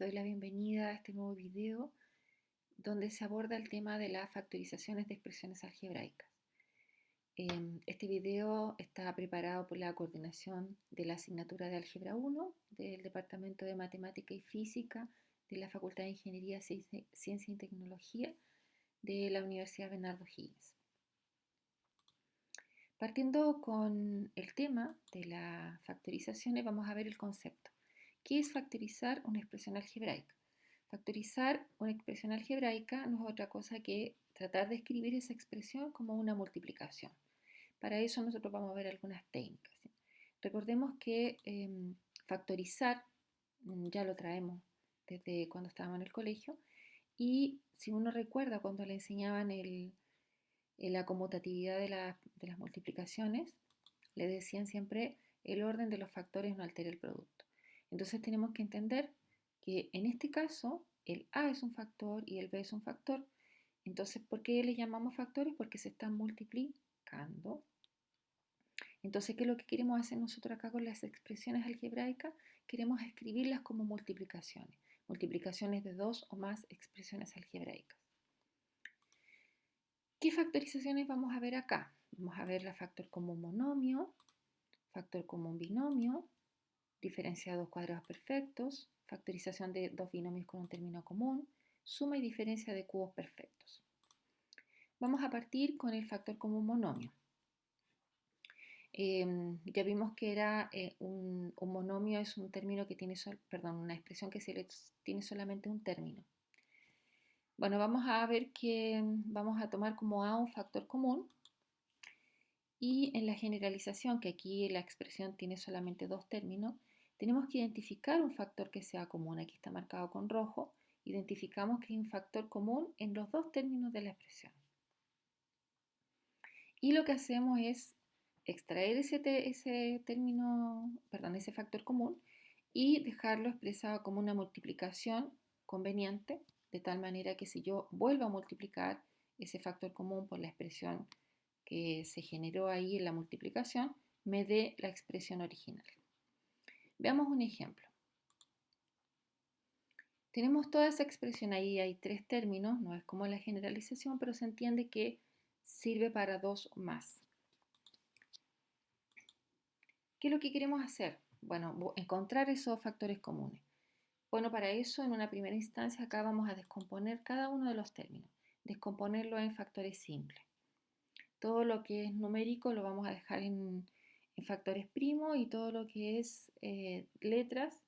doy la bienvenida a este nuevo video donde se aborda el tema de las factorizaciones de expresiones algebraicas. Este video está preparado por la coordinación de la asignatura de Álgebra 1 del Departamento de Matemática y Física de la Facultad de Ingeniería, Ciencia y Tecnología de la Universidad Bernardo Higgins. Partiendo con el tema de las factorizaciones, vamos a ver el concepto. ¿Qué es factorizar una expresión algebraica? Factorizar una expresión algebraica no es otra cosa que tratar de escribir esa expresión como una multiplicación. Para eso nosotros vamos a ver algunas técnicas. Recordemos que factorizar ya lo traemos desde cuando estábamos en el colegio, y si uno recuerda cuando le enseñaban la conmutatividad de las multiplicaciones, le decían siempre el orden de los factores no altera el producto. Entonces tenemos que entender que en este caso el A es un factor y el B es un factor. Entonces, ¿por qué les llamamos factores? Porque se están multiplicando. Entonces, ¿qué es lo que queremos hacer nosotros acá con las expresiones algebraicas? Queremos escribirlas como multiplicaciones. Multiplicaciones de dos o más expresiones algebraicas. ¿Qué factorizaciones vamos a ver acá? Vamos a ver la factor común monomio, factor común binomio, diferencia de dos cuadrados perfectos, factorización de dos binomios con un término común, suma y diferencia de cubos perfectos. Vamos a partir con el factor común monomio. Ya vimos que era un monomio es un término que tiene, una expresión que tiene solamente un término. Bueno, vamos a ver que vamos a tomar como A un factor común, y en la generalización, que aquí la expresión tiene solamente dos términos, tenemos que identificar un factor que sea común. Aquí está marcado con rojo. Identificamos que hay un factor común en los dos términos de la expresión. Y lo que hacemos es extraer ese factor común y dejarlo expresado como una multiplicación conveniente, de tal manera que si yo vuelvo a multiplicar ese factor común por la expresión que se generó ahí en la multiplicación, me dé la expresión original. Veamos un ejemplo. Tenemos toda esa expresión ahí, hay tres términos, no es como la generalización, pero se entiende que sirve para dos o más. ¿Qué es lo que queremos hacer? Bueno, encontrar esos factores comunes. Bueno, para eso, en una primera instancia, acá vamos a descomponer cada uno de los términos, descomponerlo en factores simples. Todo lo que es numérico lo vamos a dejar en factores primos, y todo lo que es letras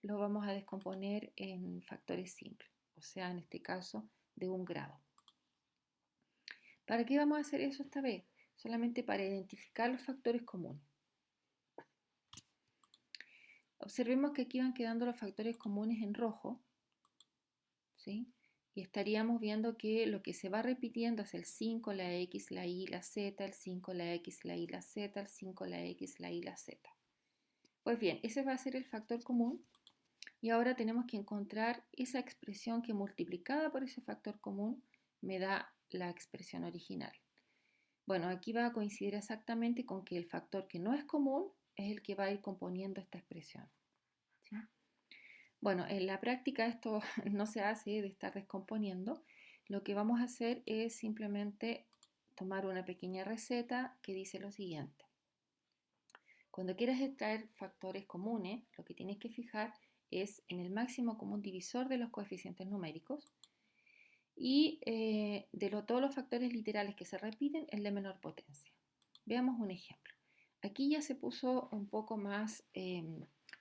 lo vamos a descomponer en factores simples, o sea, en este caso de un grado. ¿Para qué vamos a hacer eso esta vez? Solamente para identificar los factores comunes. Observemos que aquí van quedando los factores comunes en rojo, ¿sí? Y estaríamos viendo que lo que se va repitiendo es el 5, la X, la Y, la Z, el 5, la X, la Y, la Z, el 5, la X, la Y, la Z. Pues bien, ese va a ser el factor común, y ahora tenemos que encontrar esa expresión que multiplicada por ese factor común me da la expresión original. Bueno, aquí va a coincidir exactamente con que el factor que no es común es el que va a ir componiendo esta expresión, ¿sí? Bueno, en la práctica esto no se hace de estar descomponiendo. Lo que vamos a hacer es simplemente tomar una pequeña receta que dice lo siguiente. Cuando quieras extraer factores comunes, lo que tienes que fijar es en el máximo común divisor de los coeficientes numéricos, y todos los factores literales que se repiten, el de menor potencia. Veamos un ejemplo. Aquí ya se puso un poco más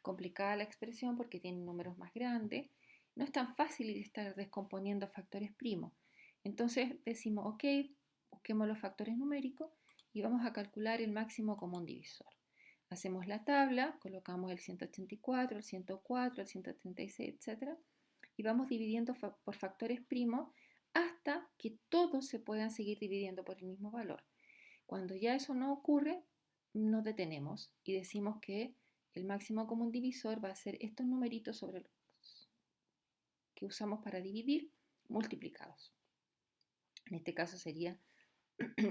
complicada la expresión porque tiene números más grandes. No es tan fácil estar descomponiendo factores primos. Entonces decimos, ok, busquemos los factores numéricos y vamos a calcular el máximo común divisor. Hacemos la tabla, colocamos el 184, el 104, el 136, etc. Y vamos dividiendo por factores primos hasta que todos se puedan seguir dividiendo por el mismo valor. Cuando ya eso no ocurre, nos detenemos y decimos que el máximo común divisor va a ser estos numeritos sobre los que usamos para dividir multiplicados. En este caso sería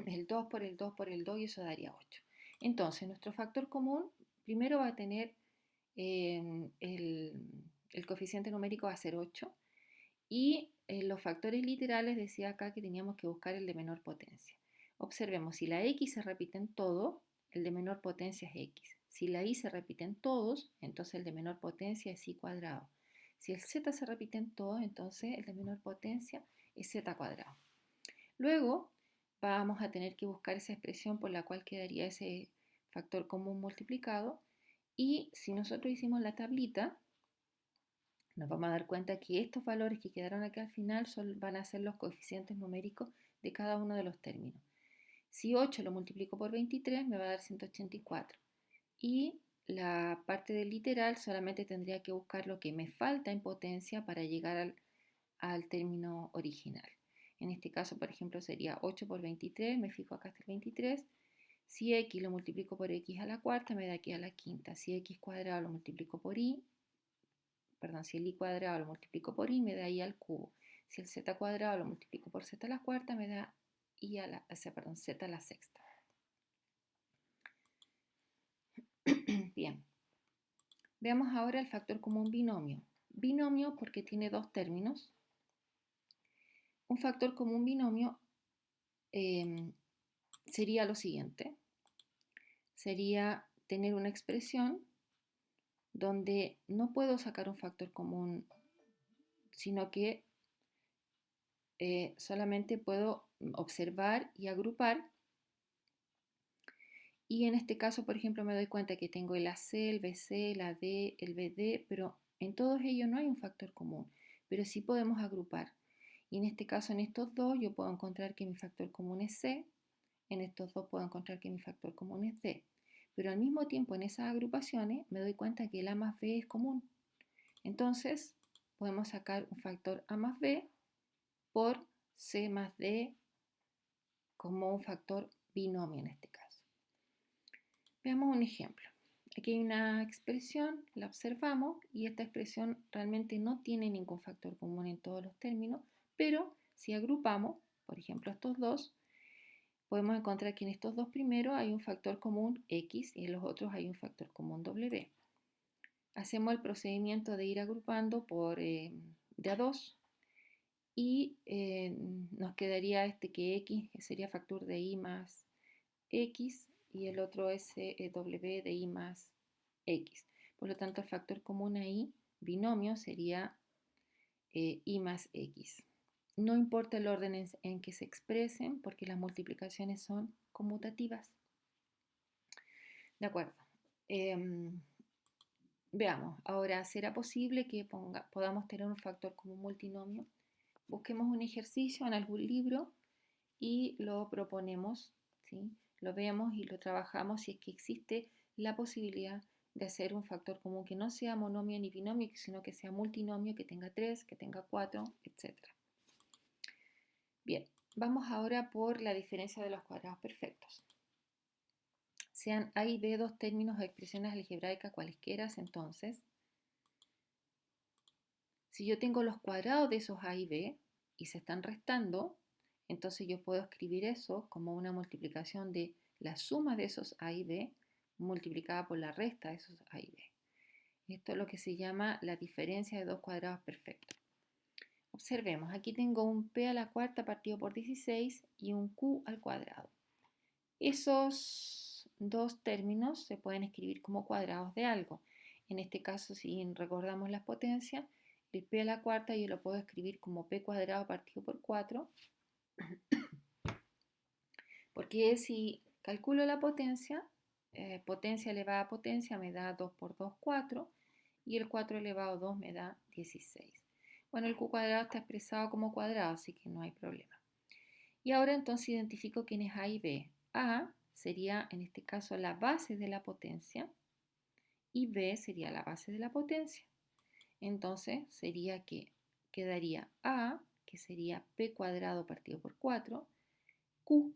el 2 por el 2 por el 2, y eso daría 8. Entonces, nuestro factor común primero va a tener el coeficiente numérico va a ser 8. Y los factores literales decía acá que teníamos que buscar el de menor potencia. Observemos, si la x se repite en todo, el de menor potencia es x. Si la y se repite en todos, entonces el de menor potencia es y cuadrado. Si el z se repite en todos, entonces el de menor potencia es z cuadrado. Luego vamos a tener que buscar esa expresión por la cual quedaría ese factor común multiplicado. Y si nosotros hicimos la tablita, nos vamos a dar cuenta que estos valores que quedaron aquí al final van a ser los coeficientes numéricos de cada uno de los términos. Si 8 lo multiplico por 23 me va a dar 184. Y la parte del literal solamente tendría que buscar lo que me falta en potencia para llegar al término original. En este caso, por ejemplo, sería 8 por 23, me fijo acá hasta el 23. Si x lo multiplico por x a la cuarta, me da aquí a la quinta. Si x cuadrado lo multiplico por y, si el y cuadrado lo multiplico por y, me da y al cubo. Si el z cuadrado lo multiplico por z a la cuarta, me da z a la sexta. Bien. Veamos ahora el factor común binomio. Binomio porque tiene dos términos. Un factor común binomio sería lo siguiente. Sería tener una expresión donde no puedo sacar un factor común, sino que solamente puedo observar y agrupar. Y en este caso, por ejemplo, me doy cuenta que tengo el AC, el BC, el AD, el BD, pero en todos ellos no hay un factor común, pero sí podemos agrupar. Y en este caso, en estos dos, yo puedo encontrar que mi factor común es C, en estos dos puedo encontrar que mi factor común es D. Pero al mismo tiempo, en esas agrupaciones, me doy cuenta que el A más B es común. Entonces, podemos sacar un factor A más B por C más D como un factor binomio en este caso. Veamos un ejemplo. Aquí hay una expresión, la observamos y esta expresión realmente no tiene ningún factor común en todos los términos, pero si agrupamos, por ejemplo, estos dos, podemos encontrar que en estos dos primeros hay un factor común x y en los otros hay un factor común w. Hacemos el procedimiento de ir agrupando por de a 2 y nos quedaría que x sería factor de y más x y el otro es w de y más x. Por lo tanto, el factor común ahí, binomio, sería y más x. No importa el orden en que se expresen porque las multiplicaciones son conmutativas. De acuerdo. Veamos, ahora, ¿será posible que podamos tener un factor como multinomio? Busquemos un ejercicio en algún libro y lo proponemos, ¿sí? Lo vemos y lo trabajamos si es que existe la posibilidad de hacer un factor común que no sea monomio ni binomio, sino que sea multinomio, que tenga 3, que tenga 4, etc. Bien, vamos ahora por la diferencia de los cuadrados perfectos. Sean A y B dos términos o expresiones algebraicas cualesquiera, entonces, si yo tengo los cuadrados de esos A y B y se están restando, entonces yo puedo escribir eso como una multiplicación de la suma de esos A y B multiplicada por la resta de esos A y B. Esto es lo que se llama la diferencia de dos cuadrados perfectos. Observemos, aquí tengo un P a la cuarta partido por 16 y un Q al cuadrado. Esos dos términos se pueden escribir como cuadrados de algo. En este caso, si recordamos las potencias, el P a la cuarta yo lo puedo escribir como P cuadrado partido por 4, porque si calculo la potencia, potencia elevada a potencia me da 2 por 2, 4, y el 4 elevado a 2 me da 16. Bueno, el Q cuadrado está expresado como cuadrado, así que no hay problema. Y ahora entonces identifico quién es A y B. A sería en este caso la base de la potencia y B sería la base de la potencia. Entonces sería que quedaría A, que sería P cuadrado partido por 4, Q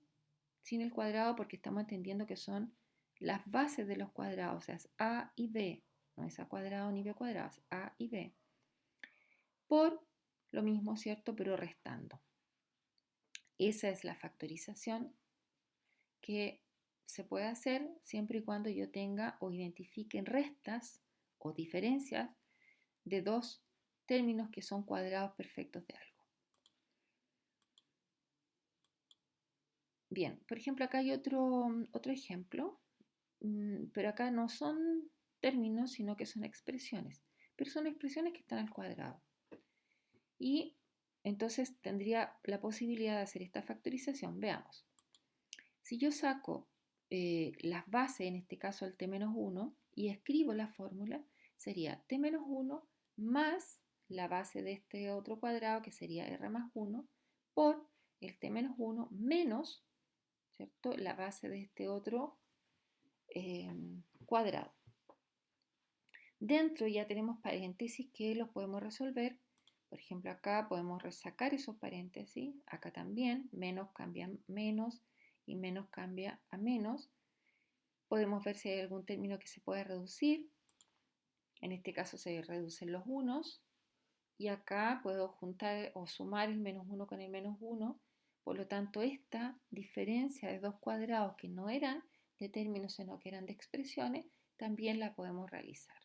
sin el cuadrado porque estamos entendiendo que son las bases de los cuadrados, o sea, es A y B, no es A cuadrado ni B cuadrado, es A y B, por lo mismo, ¿cierto? Pero restando. Esa es la factorización que se puede hacer siempre y cuando yo tenga o identifique restas o diferencias de dos términos que son cuadrados perfectos de algo. Bien, por ejemplo, acá hay otro ejemplo, pero acá no son términos, sino que son expresiones. Pero son expresiones que están al cuadrado. Y entonces tendría la posibilidad de hacer esta factorización. Veamos. Si yo saco las bases, en este caso el t-1, y escribo la fórmula, sería t-1 más la base de este otro cuadrado, que sería r más 1, por el t-1 menos, ¿cierto?, la base de este otro cuadrado. Dentro ya tenemos paréntesis que los podemos resolver. Por ejemplo, acá podemos resacar esos paréntesis. Acá también, menos cambia a menos y menos cambia a menos. Podemos ver si hay algún término que se puede reducir. En este caso se reducen los unos. Y acá puedo juntar o sumar el menos 1 con el menos 1. Por lo tanto, esta diferencia de dos cuadrados que no eran de términos, sino que eran de expresiones, también la podemos realizar.